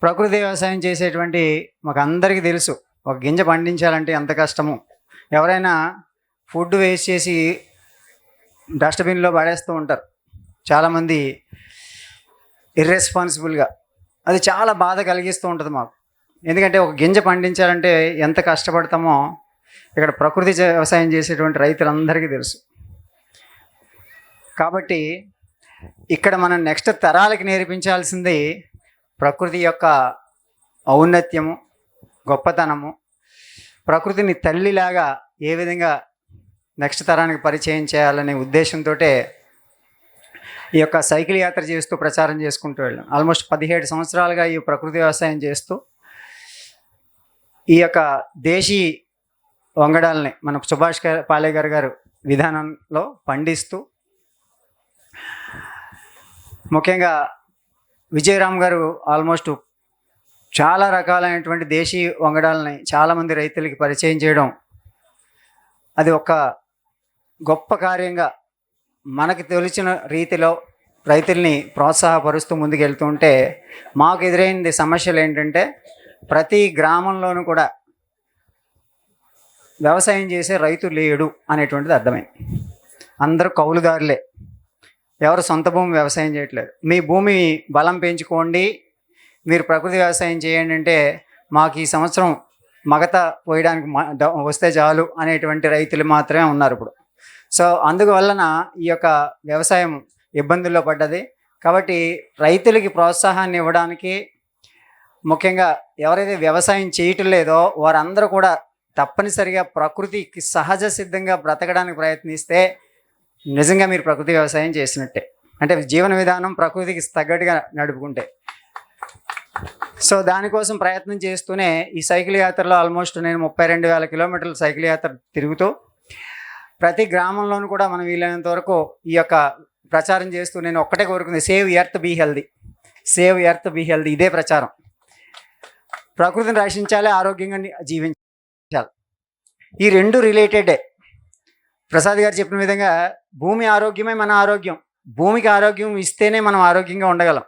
ప్రకృతి వ్యవసాయం చేసేటువంటి మాకందరికీ తెలుసు. ఒక గింజ పండించాలంటే ఎంత కష్టమో. ఎవరైనా ఫుడ్ వేస్ట్ చేసి డస్ట్‌బిన్‌లో పడేస్తూ ఉంటారు. చాలామంది ఇర్రెస్పాన్సిబుల్‌గా. అది చాలా బాధ కలిగిస్తూ ఉంటది మాకు. ఎందుకంటే ఒక గింజ పండించాలంటే ఎంత కష్టపడతామో ఇక్కడ ప్రకృతి వ్యవసాయం చేసేటువంటి రైతులందరికీ తెలుసు. కాబట్టి ఇక్కడ మనం నెక్స్ట్ తరాలకి నేర్పించాల్సింది ప్రకృతి యొక్క ఔన్నత్యము, గొప్పతనము, ప్రకృతిని తల్లిలాగా ఏ విధంగా నెక్స్ట్ తరానికి పరిచయం చేయాలనే ఉద్దేశంతోటే ఈ యొక్క సైకిల్ యాత్ర చేస్తూ ప్రచారం చేసుకుంటూ వెళ్ళాం. ఆల్మోస్ట్ 17 సంవత్సరాలుగా ఈ ప్రకృతి వ్యవసాయం చేస్తూ ఈ యొక్క దేశీ వంగడాలని మన సుభాష్ పాలేకర్ గారు విధానంలో పండిస్తూ, ముఖ్యంగా విజయరామ్ గారు ఆల్మోస్ట్ చాలా రకాలైనటువంటి దేశీ వంగడాలని చాలామంది రైతులకి పరిచయం చేయడం, అది ఒక గొప్ప కార్యంగా మనకి తెలిసిన రీతిలో రైతుల్ని ప్రోత్సాహపరుస్తూ ముందుకెళ్తుంటే మాకు ఎదురైన సమస్యలు ఏంటంటే ప్రతి గ్రామంలోనూ కూడా వ్యవసాయం చేసే రైతు లేడు అనేటువంటిది అర్థమైంది. అందరూ కౌలుదారులే, ఎవరు సొంత భూమి వ్యవసాయం చేయట్లేదు. మీ భూమి బలం పెంచుకోండి, మీరు ప్రకృతి వ్యవసాయం చేయండి అంటే మాకు ఈ సంవత్సరం మగత పోయడానికి వస్తే చాలు అనేటువంటి రైతులు మాత్రమే ఉన్నారు ఇప్పుడు. సో అందువలన ఈ యొక్క వ్యవసాయం ఇబ్బందుల్లో పడ్డది. కాబట్టి రైతులకి ప్రోత్సాహాన్ని ఇవ్వడానికి, ముఖ్యంగా ఎవరైతే వ్యవసాయం చేయటం లేదో వారందరూ కూడా తప్పనిసరిగా ప్రకృతికి సహజ సిద్ధంగా బ్రతకడానికి ప్రయత్నిస్తే నిజంగా మీరు ప్రకృతి వ్యవసాయం చేసినట్టే. అంటే జీవన విధానం ప్రకృతికి తగ్గట్టుగా నడుపుకుంటే. సో దానికోసం ప్రయత్నం చేస్తూనే ఈ సైకిల్ యాత్రలో ఆల్మోస్ట్ నేను 32,000 కిలోమీటర్ల సైకిల్ యాత్ర తిరుగుతూ ప్రతి గ్రామంలోనూ కూడా మనం వీలైనంత వరకు ఈ యొక్క ప్రచారం చేస్తూ నేను ఒక్కటే కోరుకుంది, save earth be healthy, save earth be healthy. ఇదే ప్రచారం. ప్రకృతిని రక్షించాలి, ఆరోగ్యంగా జీవించాలి. ఈ రెండు రిలేటెడే. ప్రసాద్ గారు చెప్పిన విధంగా భూమి ఆరోగ్యమే మన ఆరోగ్యం. భూమికి ఆరోగ్యం ఇస్తేనే మనం ఆరోగ్యంగా ఉండగలం.